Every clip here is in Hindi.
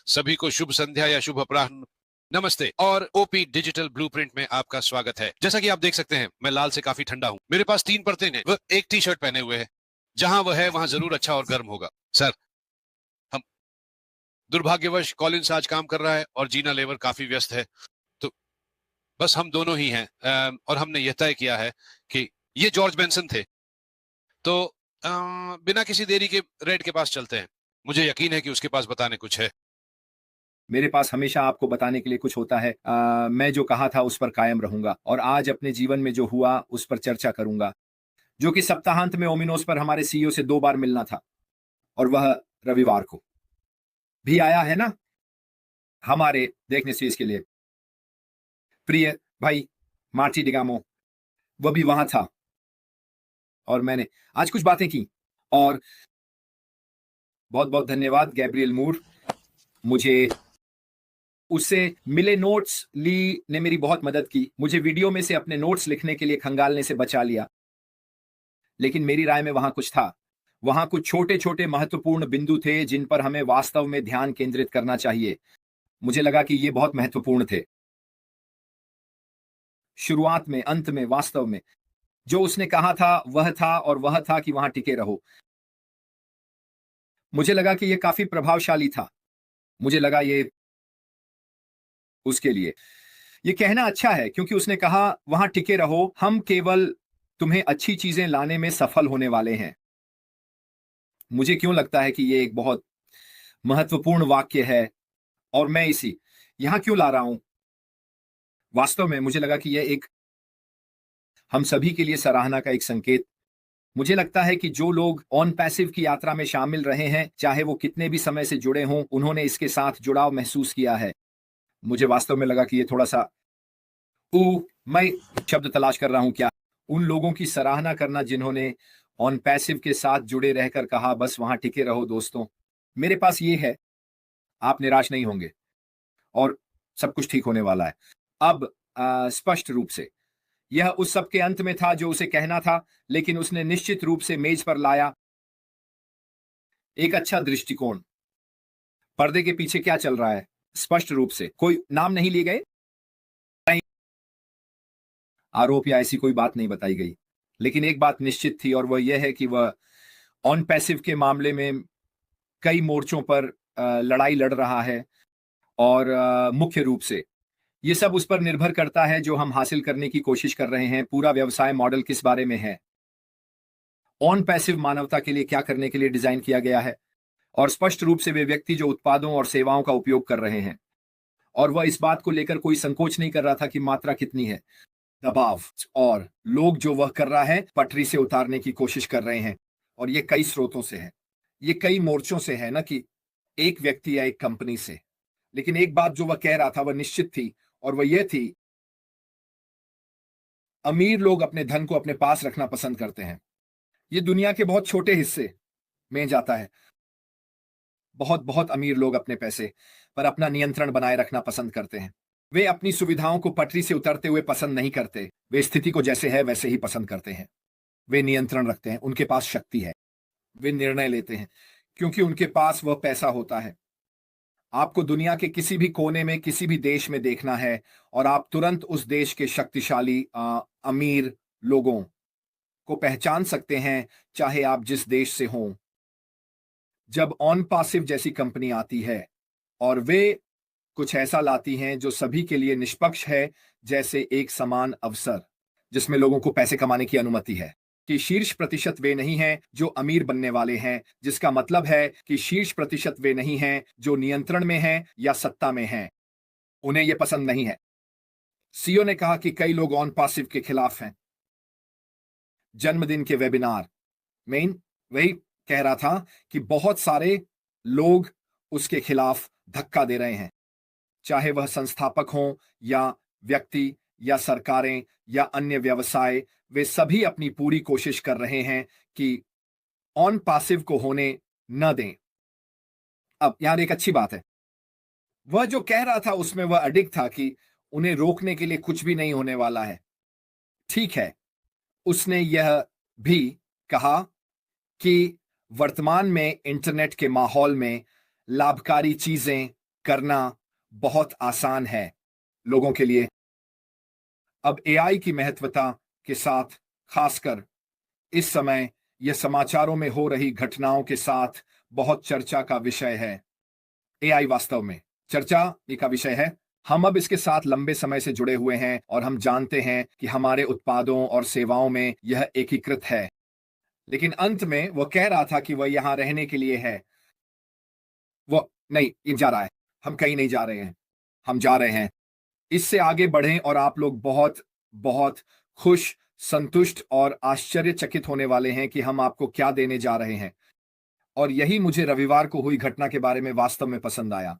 सभी को शुभ संध्या या शुभ अपराह्न, नमस्ते और ओपी डिजिटल ब्लूप्रिंट में आपका स्वागत है। जैसा कि आप देख सकते हैं, मैं लाल से काफी ठंडा हूं। मेरे पास 3 परतें हैं, वह एक टी शर्ट पहने हुए है। जहां वह है वहां जरूर अच्छा और गर्म होगा। सर, हम दुर्भाग्यवश कॉलिंस आज काम कर रहा है और जीना लेवर काफी व्यस्त है, तो बस हम दोनों ही हैं। और हमने यह तय किया है कि ये जॉर्ज बेंसन थे, तो बिना किसी देरी के रेड के पास चलते हैं। मुझे यकीन है कि उसके पास बताने कुछ है। मेरे पास हमेशा आपको बताने के लिए कुछ होता है। मैं जो कहा था उस पर कायम रहूंगा और आज अपने जीवन में जो हुआ उस पर चर्चा करूंगा, जो कि सप्ताहांत में ओमिनोस पर हमारे सीईओ से 2 बार मिलना था और वह रविवार को भी आया है ना, हमारे देखने से इसके लिए प्रिय भाई मार्टी डिगामो, वह भी वहां था और मैंने आज कुछ बातें की। और बहुत बहुत धन्यवाद गैब्रियल मूर, मुझे उससे मिले नोट्स ली ने मेरी बहुत मदद की। मुझे वीडियो में से अपने नोट्स लिखने के लिए खंगालने से बचा लिया, लेकिन मेरी राय में वहां कुछ था। वहां कुछ छोटे छोटे महत्वपूर्ण बिंदु थे जिन पर हमें वास्तव में ध्यान केंद्रित करना चाहिए। मुझे लगा कि ये बहुत महत्वपूर्ण थे। शुरुआत में, अंत में, वास्तव में जो उसने कहा था वह था, और वह था कि वहां टिके रहो। मुझे लगा कि यह काफी प्रभावशाली था। मुझे लगा ये उसके लिए ये कहना अच्छा है, क्योंकि उसने कहा वहां टिके रहो, हम केवल तुम्हें अच्छी चीजें लाने में सफल होने वाले हैं। मुझे क्यों लगता है कि ये एक बहुत महत्वपूर्ण वाक्य है और मैं इसी यहां क्यों ला रहा हूं? वास्तव में मुझे लगा कि यह एक हम सभी के लिए सराहना का एक संकेत। मुझे लगता है कि जो लोग ऑन पैसिव की यात्रा में शामिल रहे हैं, चाहे वो कितने भी समय से जुड़े हों, उन्होंने इसके साथ जुड़ाव महसूस किया है। मुझे वास्तव में लगा कि ये थोड़ा सा मैं शब्द तलाश कर रहा हूं क्या, उन लोगों की सराहना करना जिन्होंने ऑन पैसिव के साथ जुड़े रहकर कहा बस वहां टिके रहो दोस्तों। मेरे पास ये है, आप निराश नहीं होंगे और सब कुछ ठीक होने वाला है। अब स्पष्ट रूप से यह उस सब के अंत में था जो उसे कहना था, लेकिन उसने निश्चित रूप से मेज पर लाया एक अच्छा दृष्टिकोण। पर्दे के पीछे क्या चल रहा है? स्पष्ट रूप से कोई नाम नहीं लिए गए, आरोप या ऐसी कोई बात नहीं बताई गई, लेकिन एक बात निश्चित थी और वह यह है कि वह ऑन पैसिव के मामले में कई मोर्चों पर लड़ाई लड़ रहा है और मुख्य रूप से ये सब उस पर निर्भर करता है जो हम हासिल करने की कोशिश कर रहे हैं। पूरा व्यवसाय मॉडल किस बारे में है? ऑन पैसिव मानवता के लिए क्या करने के लिए डिजाइन किया गया है, और स्पष्ट रूप से वे व्यक्ति जो उत्पादों और सेवाओं का उपयोग कर रहे हैं, और वह इस बात को लेकर कोई संकोच नहीं कर रहा था कि मात्रा कितनी है। दबाव और लोग जो वह कर रहा है पटरी से उतारने की कोशिश कर रहे हैं, और ये कई स्रोतों से है, ये कई मोर्चों से है, ना कि एक व्यक्ति या एक कंपनी से। लेकिन एक बात जो वह कह रहा था वह निश्चित थी, और वह यह थी, अमीर लोग अपने धन को अपने पास रखना पसंद करते हैं। ये दुनिया के बहुत छोटे हिस्से में जाता है। बहुत बहुत अमीर लोग अपने पैसे पर अपना नियंत्रण बनाए रखना पसंद करते हैं। वे अपनी सुविधाओं को पटरी से उतरते हुए पसंद नहीं करते। वे स्थिति को जैसे है वैसे ही पसंद करते हैं। वे नियंत्रण रखते हैं, उनके पास शक्ति है, वे निर्णय लेते हैं क्योंकि उनके पास वह पैसा होता है। आपको दुनिया के किसी भी कोने में, किसी भी देश में देखना है और आप तुरंत उस देश के शक्तिशाली अमीर लोगों को पहचान सकते हैं, चाहे आप जिस देश से हों। जब ऑन पासिव जैसी कंपनी आती है और वे कुछ ऐसा लाती हैं जो सभी के लिए निष्पक्ष है, जैसे एक समान अवसर जिसमें लोगों को पैसे कमाने की अनुमति है, कि शीर्ष प्रतिशत वे नहीं हैं जो अमीर बनने वाले हैं, जिसका मतलब है कि शीर्ष प्रतिशत वे नहीं हैं जो नियंत्रण में हैं या सत्ता में हैं। उन्हें यह पसंद नहीं है। सीईओ ने कहा कि कई लोग ऑन पासिव के खिलाफ हैं। जन्मदिन के वेबिनार में वही कह रहा था कि बहुत सारे लोग उसके खिलाफ धक्का दे रहे हैं, चाहे वह संस्थापक हों या व्यक्ति या सरकारें या अन्य व्यवसाय। वे सभी अपनी पूरी कोशिश कर रहे हैं कि ऑन पासिव को होने न दें। अब यार एक अच्छी बात है, वह जो कह रहा था उसमें वह अडिग था कि उन्हें रोकने के लिए कुछ भी नहीं होने वाला है। ठीक है, उसने यह भी कहा कि वर्तमान में इंटरनेट के माहौल में लाभकारी चीजें करना बहुत आसान है लोगों के लिए। अब एआई की महत्वता के साथ, खासकर इस समय, यह समाचारों में हो रही घटनाओं के साथ बहुत चर्चा का विषय है। एआई वास्तव में चर्चा का विषय है। हम अब इसके साथ लंबे समय से जुड़े हुए हैं और हम जानते हैं कि हमारे उत्पादों और सेवाओं में यह एकीकृत है। लेकिन अंत में वह कह रहा था कि वह यहां रहने के लिए है। वो नहीं, ये जा रहा है। हम कहीं नहीं जा रहे हैं, हम जा रहे हैं। इससे आगे बढ़ें और आप लोग बहुत बहुत खुश, संतुष्ट और आश्चर्यचकित होने वाले हैं कि हम आपको क्या देने जा रहे हैं। और यही मुझे रविवार को हुई घटना के बारे में वास्तव में पसंद आया।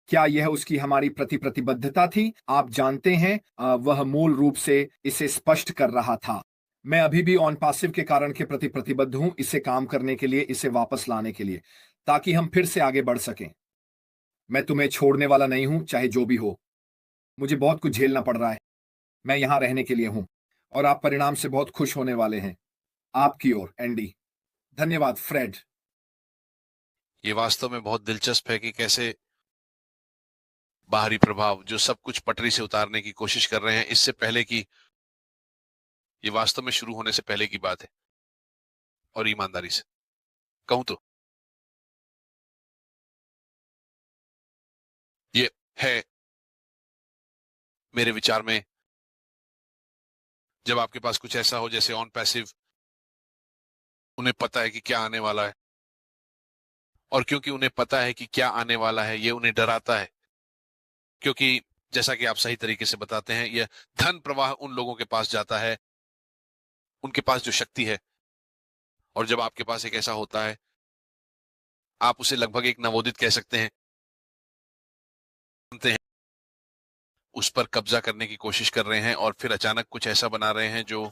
क्या यह उसकी हमारी प्रतिबद्धता थी? आप जानते हैं, वह मूल रूप से इसे स्पष्ट कर रहा था। मैं अभी भी ऑन पासिव के कारण के प्रति प्रतिबद्ध हूं, इसे काम करने के लिए, इसे वापस लाने के लिए, ताकि हम फिर से आगे बढ़ सकें। मैं तुम्हें छोड़ने वाला नहीं हूं, चाहे जो भी हो। मुझे बहुत कुछ झेलना पड़ रहा है। मैं यहां रहने के लिए हूं और आप परिणाम से बहुत खुश होने वाले हैं। आपकी ओर, एंडी। धन्यवाद, फ्रेड। ये वास्तव में बहुत दिलचस्प है कि कैसे बाहरी प्रभाव जो सब कुछ पटरी से उतारने की कोशिश कर रहे हैं, इससे पहले कि ये वास्तव में शुरू होने से पहले की बात है। और ईमानदारी से कहूं तो ये है, मेरे विचार में, जब आपके पास कुछ ऐसा हो जैसे ऑन पैसिव, उन्हें पता है कि क्या आने वाला है, और क्योंकि उन्हें पता है कि क्या आने वाला है, ये उन्हें डराता है। क्योंकि जैसा कि आप सही तरीके से बताते हैं, यह धन प्रवाह उन लोगों के पास जाता है, उनके पास जो शक्ति है। और जब आपके पास एक ऐसा होता है, आप उसे लगभग एक नवोदित कह सकते हैं, जानते हैं, उस पर कब्जा करने की कोशिश कर रहे हैं और फिर अचानक कुछ ऐसा बना रहे हैं जो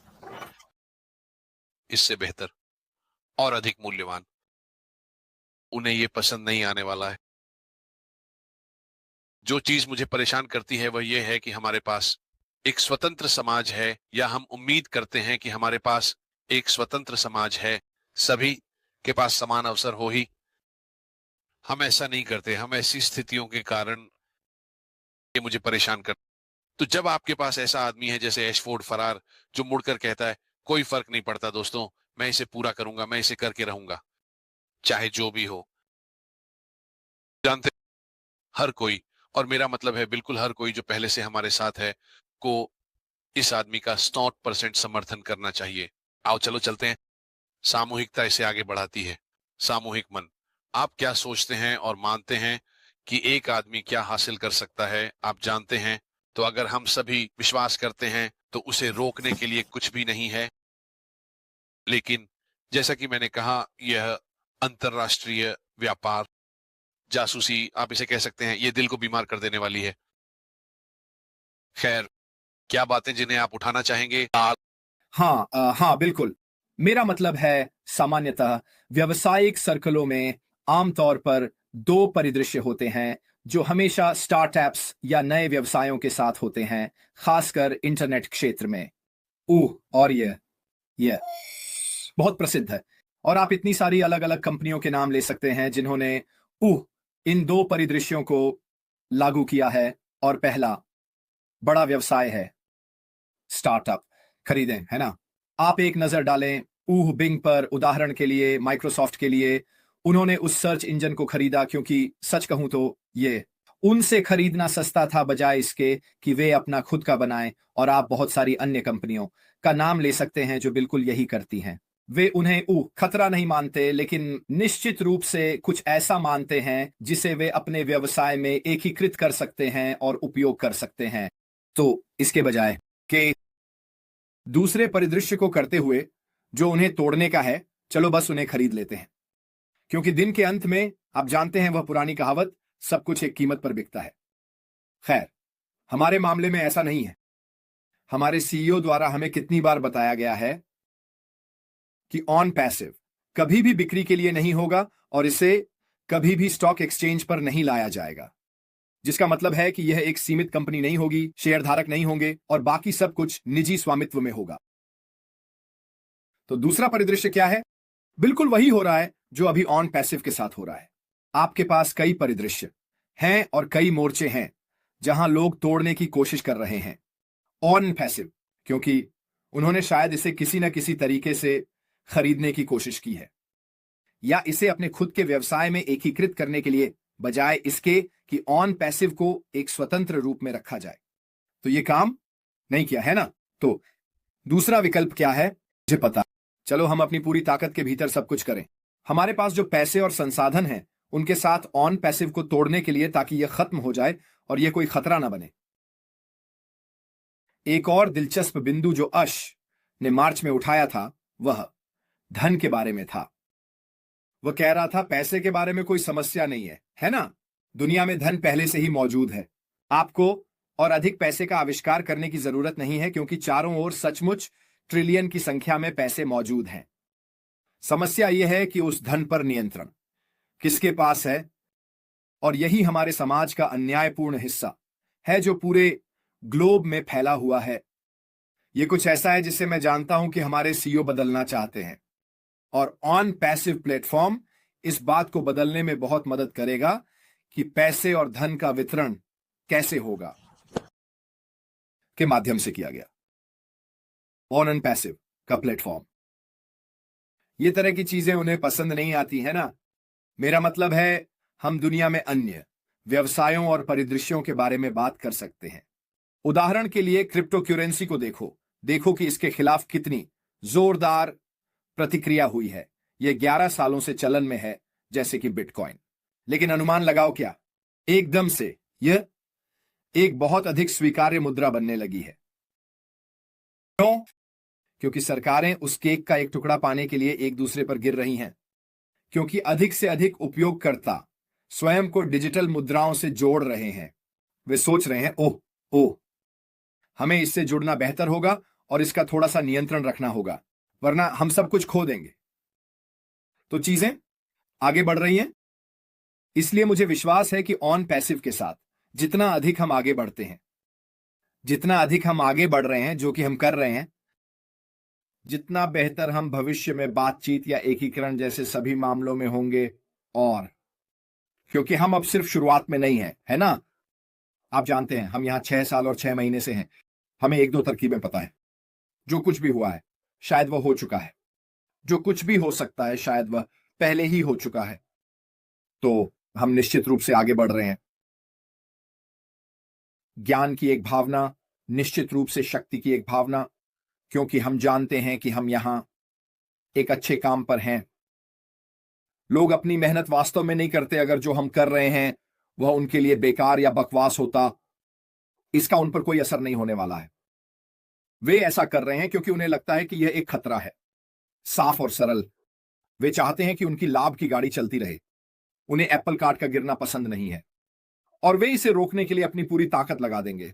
इससे बेहतर और अधिक मूल्यवान। उन्हें यह पसंद नहीं आने वाला है। जो चीज मुझे परेशान करती है वह यह है कि हमारे पास एक स्वतंत्र समाज है, या हम उम्मीद करते हैं कि हमारे पास एक स्वतंत्र समाज है, सभी के पास समान अवसर हो ही। हम ऐसा नहीं करते। हम ऐसी स्थितियों के कारण, ये मुझे परेशान कर। तो जब आपके पास ऐसा आदमी है जैसे एशफोर्ड फरार, जो मुड़कर कहता है, कोई फर्क नहीं पड़ता दोस्तों, मैं इसे पूरा करूंगा, मैं इसे करके रहूंगा, चाहे जो भी हो। जानते, हर कोई, और मेरा मतलब है बिल्कुल हर कोई जो पहले से हमारे साथ है, को इस आदमी का 100% समर्थन करना चाहिए। आओ चलो चलते हैं। सामूहिकता इसे आगे बढ़ाती है। सामूहिक मन। आप क्या सोचते हैं और मानते हैं कि एक आदमी क्या हासिल कर सकता है, आप जानते हैं? तो अगर हम सभी विश्वास करते हैं तो उसे रोकने के लिए कुछ भी नहीं है। लेकिन जैसा कि मैंने कहा, यह अंतरराष्ट्रीय व्यापार, जासूसी आप इसे कह सकते हैं, ये दिल को बीमार कर देने वाली है। खैर, क्या बातें जिन्हें आप उठाना चाहेंगे? हाँ, हाँ, बिल्कुल। मेरा मतलब है, सामान्यतः व्यावसायिक सर्कलों में आमतौर पर दो परिदृश्य होते हैं जो हमेशा स्टार्टअप्स या नए व्यवसायों के साथ होते हैं, खासकर इंटरनेट क्षेत्र में। और यह बहुत प्रसिद्ध है। और आप इतनी सारी अलग अलग कंपनियों के नाम ले सकते हैं जिन्होंने इन दो परिदृश्यों को लागू किया है। और पहला बड़ा व्यवसाय है स्टार्टअप खरीदें, है ना? आप एक नजर डालें बिंग पर, उदाहरण के लिए माइक्रोसॉफ्ट के लिए। उन्होंने उस सर्च इंजन को खरीदा क्योंकि सच कहूं तो ये उनसे खरीदना सस्ता था, बजाय इसके कि वे अपना खुद का बनाएं। और आप बहुत सारी अन्य कंपनियों का नाम ले सकते हैं जो बिल्कुल यही करती हैं। वे उन्हें खतरा नहीं मानते, लेकिन निश्चित रूप से कुछ ऐसा मानते हैं जिसे वे अपने व्यवसाय में एकीकृत कर सकते हैं और उपयोग कर सकते हैं। तो इसके बजाय कि दूसरे परिदृश्य को करते हुए जो उन्हें तोड़ने का है, चलो बस उन्हें खरीद लेते हैं। क्योंकि दिन के अंत में आप जानते हैं, वह पुरानी कहावत, सब कुछ एक कीमत पर बिकता है। खैर, हमारे मामले में ऐसा नहीं है। हमारे सीईओ द्वारा हमें कितनी बार बताया गया है कि ऑन पैसिव कभी भी बिक्री के लिए नहीं होगा और इसे कभी भी स्टॉक एक्सचेंज पर नहीं लाया जाएगा। जिसका मतलब है कि यह एक सीमित कंपनी नहीं होगी, शेयरधारक नहीं होंगे और बाकी सब कुछ निजी स्वामित्व में होगा। तो दूसरा परिदृश्य क्या है? बिल्कुल वही हो रहा है जो अभी ऑन पैसिव के साथ हो रहा है। आपके पास कई परिदृश्य हैं और कई मोर्चे हैं जहां लोग तोड़ने की कोशिश कर रहे हैं। ऑन पैसिव, क्योंकि उन्होंने शायद इसे किसी न किसी तरीके से खरीदने की कोशिश की है, या इसे अपने खुद के व्यवसाय में एकीकृत करने के लिए, बजाय इसके कि ऑन पैसिव को एक स्वतंत्र रूप में रखा जाए। तो ये काम नहीं किया है ना? तो दूसरा विकल्प क्या है, मुझे पता। चलो हम अपनी पूरी ताकत के भीतर सब कुछ करें। हमारे पास जो पैसे और संसाधन हैं उनके साथ ऑन पैसिव को तोड़ने के लिए, ताकि यह खत्म हो जाए और यह कोई खतरा ना बने। एक और दिलचस्प बिंदु जो अश ने मार्च में उठाया था वह धन के बारे में था। वह कह रहा था पैसे के बारे में कोई समस्या नहीं है ना? दुनिया में धन पहले से ही मौजूद है। आपको और अधिक पैसे का आविष्कार करने की जरूरत नहीं है, क्योंकि चारों ओर सचमुच ट्रिलियन की संख्या में पैसे मौजूद हैं। समस्या यह है कि उस धन पर नियंत्रण किसके पास है, और यही हमारे समाज का अन्यायपूर्ण हिस्सा है जो पूरे ग्लोब में फैला हुआ है। यह कुछ ऐसा है जिसे मैं जानता हूं कि हमारे सीईओ बदलना चाहते हैं, और ऑन पैसिव प्लेटफॉर्म इस बात को बदलने में बहुत मदद करेगा कि पैसे और धन का वितरण कैसे होगा, के माध्यम से किया गया। ऑन एंड पैसिव का प्लेटफॉर्म, ये तरह की चीजें उन्हें पसंद नहीं आती है ना? मेरा मतलब है, हम दुनिया में अन्य व्यवसायों और परिदृश्यों के बारे में बात कर सकते हैं। उदाहरण के लिए क्रिप्टो करेंसी को देखो कि इसके खिलाफ कितनी जोरदार प्रतिक्रिया हुई है। यह 11 सालों से चलन में है, जैसे कि बिटकॉइन। लेकिन अनुमान लगाओ क्या, एकदम से यह एक बहुत अधिक स्वीकार्य मुद्रा बनने लगी है। क्यों? क्योंकि सरकारें उस केक का एक टुकड़ा पाने के लिए एक दूसरे पर गिर रही हैं, क्योंकि अधिक से अधिक उपयोगकर्ता स्वयं को डिजिटल मुद्राओं से जोड़ रहे हैं। वे सोच रहे हैं, ओह ओह, हमें इससे जुड़ना बेहतर होगा और इसका थोड़ा सा नियंत्रण रखना होगा, वरना हम सब कुछ खो देंगे। तो चीजें आगे बढ़ रही हैं। इसलिए मुझे विश्वास है कि ऑन पैसिव के साथ जितना अधिक हम आगे बढ़ते हैं, जितना अधिक हम आगे बढ़ रहे हैं, जो कि हम कर रहे हैं, जितना बेहतर हम भविष्य में बातचीत या एकीकरण जैसे सभी मामलों में होंगे। और क्योंकि हम अब सिर्फ शुरुआत में नहीं हैं, है ना? आप जानते हैं, हम यहां 6 साल और 6 महीने से हैं। हमें एक दो तरकीबें पता है। जो कुछ भी हुआ है शायद वह हो चुका है, जो कुछ भी हो सकता है शायद वह पहले ही हो चुका है। तो हम निश्चित रूप से आगे बढ़ रहे हैं। ज्ञान की एक भावना, निश्चित रूप से शक्ति की एक भावना, क्योंकि हम जानते हैं कि हम यहां एक अच्छे काम पर हैं। लोग अपनी मेहनत वास्तव में नहीं करते अगर जो हम कर रहे हैं वह उनके लिए बेकार या बकवास होता। इसका उन पर कोई असर नहीं होने वाला है। वे ऐसा कर रहे हैं क्योंकि उन्हें लगता है कि यह एक खतरा है, साफ और सरल। वे चाहते हैं कि उनकी लाभ की गाड़ी चलती रहे। उन्हें एप्पल कार्ट का गिरना पसंद नहीं है, और वे इसे रोकने के लिए अपनी पूरी ताकत लगा देंगे।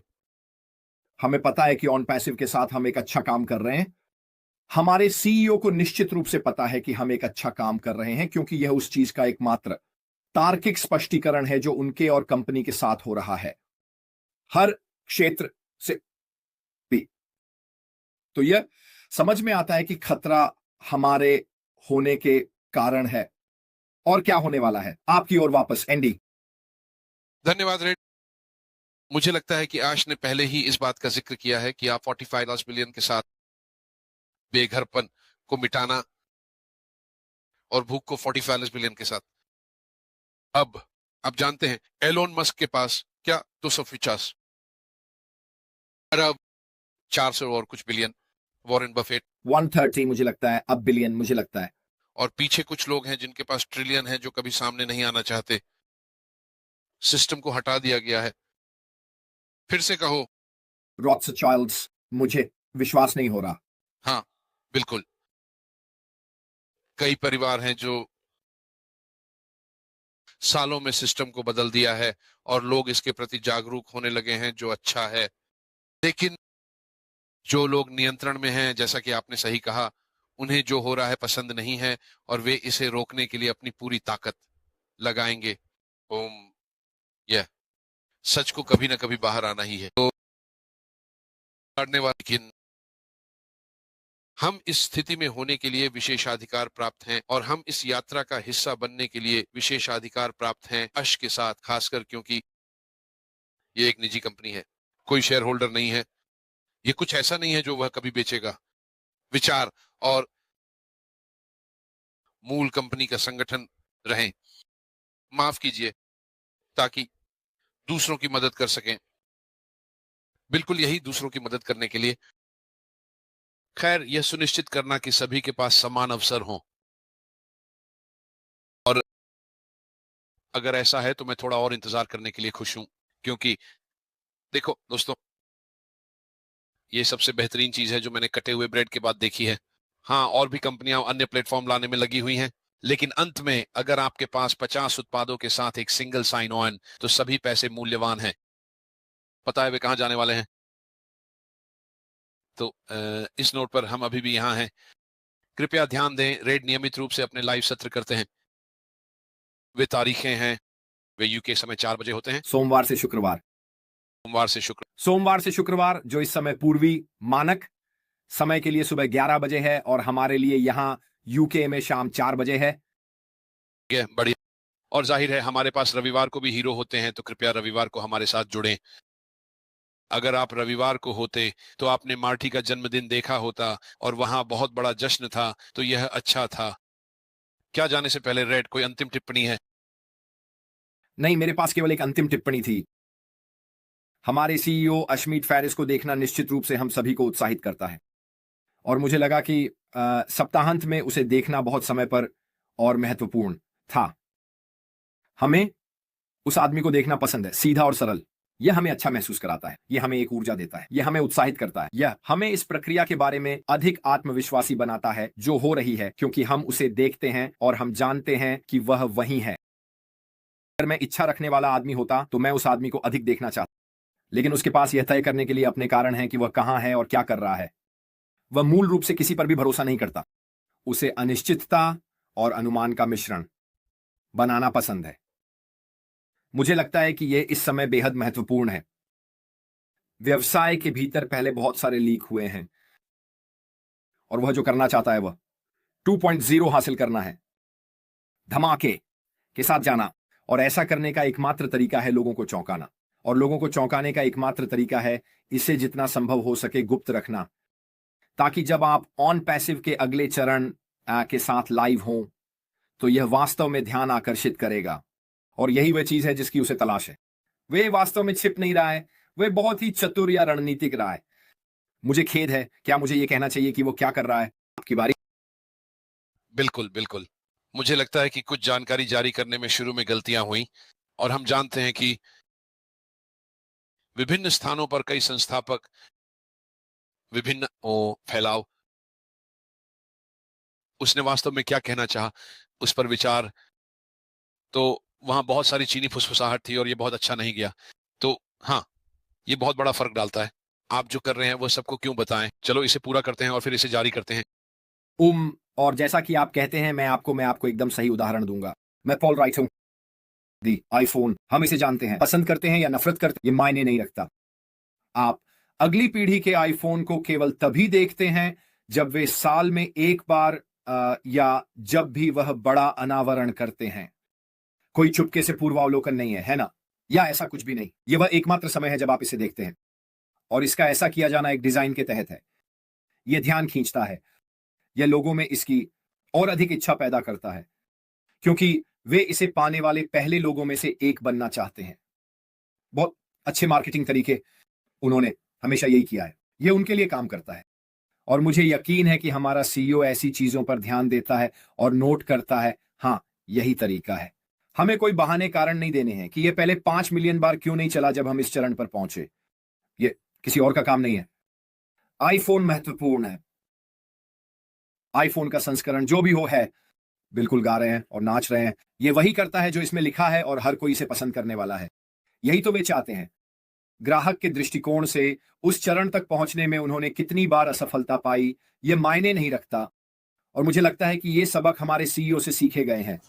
हमें पता है कि ऑन पैसिव के साथ हम एक अच्छा काम कर रहे हैं। हमारे सीईओ को निश्चित रूप से पता है कि हम एक अच्छा काम कर रहे हैं, क्योंकि यह उस चीज का एकमात्र तार्किक स्पष्टीकरण है जो उनके और कंपनी के साथ हो रहा है, हर क्षेत्र से भी। तो यह समझ में आता है कि खतरा हमारे होने के कारण है। और क्या होने वाला है? आपकी ओर वापस एंडी। धन्यवाद रेड। मुझे लगता है कि आश ने पहले ही इस बात का जिक्र किया है कि आप 45 बिलियन के साथ बेघरपन को मिटाना और भूख को 45 बिलियन के साथ। अब आप जानते हैं एलोन मस्क के पास क्या 250 अरब 400 और कुछ बिलियन, वॉरेन बफेट 130 मुझे लगता है, अब बिलियन मुझे लगता है। और पीछे कुछ लोग हैं जिनके पास ट्रिलियन है, जो कभी सामने नहीं आना चाहते। सिस्टम को हटा दिया गया है। फिर से कहो। रॉथस्चाइल्ड्स, मुझे विश्वास नहीं हो रहा। हाँ बिल्कुल, कई परिवार हैं जो सालों में सिस्टम को बदल दिया है और लोग इसके प्रति जागरूक होने लगे हैं, जो अच्छा है। लेकिन जो लोग नियंत्रण में हैं, जैसा कि आपने सही कहा, उन्हें जो हो रहा है पसंद नहीं है और वे इसे रोकने के लिए अपनी पूरी ताकत लगाएंगे। ओम, यह सच को कभी ना कभी बाहर आना ही है। तो लड़ने वाले, लेकिन हम इस स्थिति में होने के लिए विशेषाधिकार प्राप्त हैं और हम इस यात्रा का हिस्सा बनने के लिए विशेषाधिकार प्राप्त हैं अश के साथ, खासकर क्योंकि ये एक निजी कंपनी है, कोई शेयर होल्डर नहीं है, ये कुछ ऐसा नहीं है जो वह कभी बेचेगा। विचार और मूल कंपनी का संगठन रहें, माफ कीजिए, ताकि दूसरों की मदद कर सकें, बिल्कुल यही दूसरों की मदद करने के लिए। खैर, यह सुनिश्चित करना कि सभी के पास समान अवसर हों, और अगर ऐसा है तो मैं थोड़ा और इंतजार करने के लिए खुश हूं, क्योंकि देखो दोस्तों, ये सबसे बेहतरीन चीज है जो मैंने कटे हुए ब्रेड के बाद देखी है। हाँ, और भी कंपनियां अन्य प्लेटफॉर्म लाने में लगी हुई हैं, लेकिन अंत में अगर आपके पास 50 उत्पादों के साथ एक सिंगल साइन ऑन, तो सभी पैसे मूल्यवान हैं। पता है वे कहां जाने वाले हैं? तो इस नोट पर हम अभी भी यहाँ हैं। कृपया ध्यान दें, रेड नियमित रूप से अपने लाइव सत्र करते हैं। वे तारीखें हैं, वे यूके समय 4 बजे होते हैं, सोमवार से शुक्रवार। सोमवार से शुक्रवार, जो इस समय पूर्वी मानक समय के लिए सुबह 11 बजे है और हमारे लिए यहाँ यूके में शाम 4 बजे है। बढ़िया। और जाहिर है हमारे पास रविवार को भी हीरो होते हैं, तो कृपया रविवार को हमारे साथ जुड़ें। अगर आप रविवार को होते तो आपने मार्टी का जन्मदिन देखा होता और वहां बहुत बड़ा जश्न था, तो यह अच्छा था। क्या जाने से पहले रेड, कोई अंतिम टिप्पणी है? नहीं, मेरे पास केवल एक अंतिम टिप्पणी थी। हमारे सीईओ अश्मीत फैरिस को देखना निश्चित रूप से हम सभी को उत्साहित करता है, और मुझे लगा कि सप्ताहांत में उसे देखना बहुत समय पर और महत्वपूर्ण था। हमें उस आदमी को देखना पसंद है, सीधा और सरल। यह हमें अच्छा महसूस कराता है, यह हमें एक ऊर्जा देता है, यह हमें उत्साहित करता है, यह हमें इस प्रक्रिया के बारे में अधिक आत्मविश्वासी बनाता है जो हो रही है, क्योंकि हम उसे देखते हैं और हम जानते हैं कि वह वही है। अगर मैं इच्छा रखने वाला आदमी होता तो मैं उस आदमी को अधिक देखना चाहता, लेकिन उसके पास यह तय करने के लिए अपने कारण हैं कि वह कहां है और क्या कर रहा है। वह मूल रूप से किसी पर भी भरोसा नहीं करता। उसे अनिश्चितता और अनुमान का मिश्रण बनाना पसंद है। मुझे लगता है कि यह इस समय बेहद महत्वपूर्ण है। व्यवसाय के भीतर पहले बहुत सारे लीक हुए हैं, और वह जो करना चाहता है वह 2.0 हासिल करना है, धमाके के साथ जाना। और ऐसा करने का एकमात्र तरीका है लोगों को चौंकाना, और लोगों को चौंकाने का एकमात्र तरीका है इसे जितना संभव हो सके गुप्त रखना, ताकि जब आप ऑन पैसिव के अगले चरण के साथ लाइव हों तो यह वास्तव में ध्यान आकर्षित करेगा। और यही वह चीज है जिसकी उसे तलाश है। वे वास्तव में छिप नहीं रहा है, वे बहुत ही चतुर या रणनीतिक रहा है। मुझे खेद है, क्या मुझे यह कहना चाहिए कि वो क्या कर रहा है? आपकी बारी। बिल्कुल बिल्कुल। मुझे लगता है कि कुछ जानकारी जारी करने में शुरू में गलतियां हुई, और हम जानते हैं कि विभिन्न स्थानों पर कई संस्थापक विभिन्न फैलाव, उसने वास्तव में क्या कहना चाहा उस पर विचार, तो वहां बहुत सारी चीनी फुसफुसाहट थी और ये बहुत अच्छा नहीं गया। तो हाँ, ये बहुत बड़ा फर्क डालता है। आप जो कर रहे हैं वो सबको क्यों बताएं? चलो इसे पूरा करते हैं और फिर इसे जारी करते हैं। और जैसा कि आप कहते हैं, मैं आपको एकदम सही उदाहरण दूंगा। मैं पॉल राइट हूं। दी आईफोन, हम इसे जानते हैं, पसंद करते हैं या नफरत करते हैं, ये मायने नहीं रखता। आप अगली पीढ़ी के आईफोन को केवल तभी देखते हैं जब वे साल में एक बार या जब भी वह बड़ा अनावरण करते हैं। कोई चुपके से पूर्वावलोकन नहीं है ना? या ऐसा कुछ भी नहीं। यह वह एकमात्र समय है जब आप इसे देखते हैं, और इसका ऐसा किया जाना एक डिजाइन के तहत है। यह ध्यान खींचता है, यह लोगों में इसकी और अधिक इच्छा पैदा करता है, क्योंकि वे इसे पाने वाले पहले लोगों में से एक बनना चाहते हैं। बहुत अच्छे मार्केटिंग तरीके उन्होंने हमेशा यही किया है। यह उनके लिए काम करता है, और मुझे यकीन है कि हमारा सीईओ ऐसी चीजों पर ध्यान देता है और नोट करता है। हाँ, यही तरीका है। हमें कोई बहाने कारण नहीं देने हैं कि यह पहले 5 मिलियन बार क्यों नहीं चला जब हम इस चरण पर पहुंचे। यह किसी और का काम नहीं है। आईफोन महत्वपूर्ण है। आईफोन का संस्करण जो भी हो है, बिल्कुल गा रहे हैं और नाच रहे हैं। यह वही करता है जो इसमें लिखा है, और हर कोई इसे पसंद करने वाला है। यही तो वे चाहते हैं। ग्राहक के दृष्टिकोण से उस चरण तक पहुंचने में उन्होंने कितनी बार असफलता पाई, यह मायने नहीं रखता। और मुझे लगता है कि ये सबक हमारे सीईओ से सीखे गए हैं,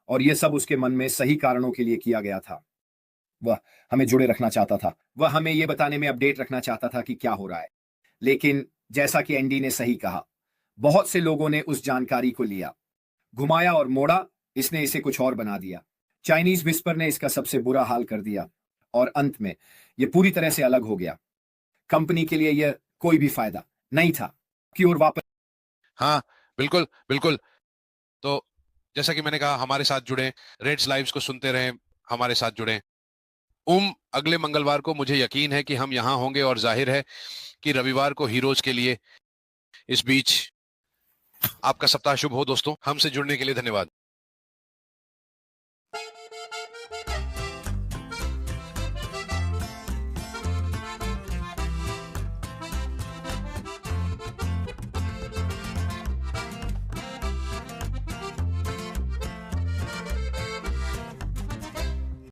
और यह सब उसके मन में सही कारणों के लिए किया गया था। वह हमें जुड़े रखना चाहता था, वह हमें यह बताने में अपडेट रखना चाहता था कि क्या हो रहा है। लेकिन जैसा कि एंडी ने सही कहा, बहुत से लोगों ने उस जानकारी को लिया, घुमाया और मोड़ा, इसने इसे कुछ और बना दिया। चाइनीज विस्पर ने इसका सबसे बुरा हाल कर दिया और अंत में यह पूरी तरह से अलग हो गया। कंपनी के लिए यह कोई भी फायदा नहीं था कि और वापस। हाँ, बिल्कुल बिल्कुल। तो जैसा कि मैंने कहा, हमारे साथ जुड़े, रेड्स लाइव्स को सुनते रहें, हमारे साथ जुड़े। अगले मंगलवार को मुझे यकीन है कि हम यहाँ होंगे, और जाहिर है कि रविवार को हीरोज के लिए। इस बीच आपका सप्ताह शुभ हो दोस्तों। हमसे जुड़ने के लिए धन्यवाद।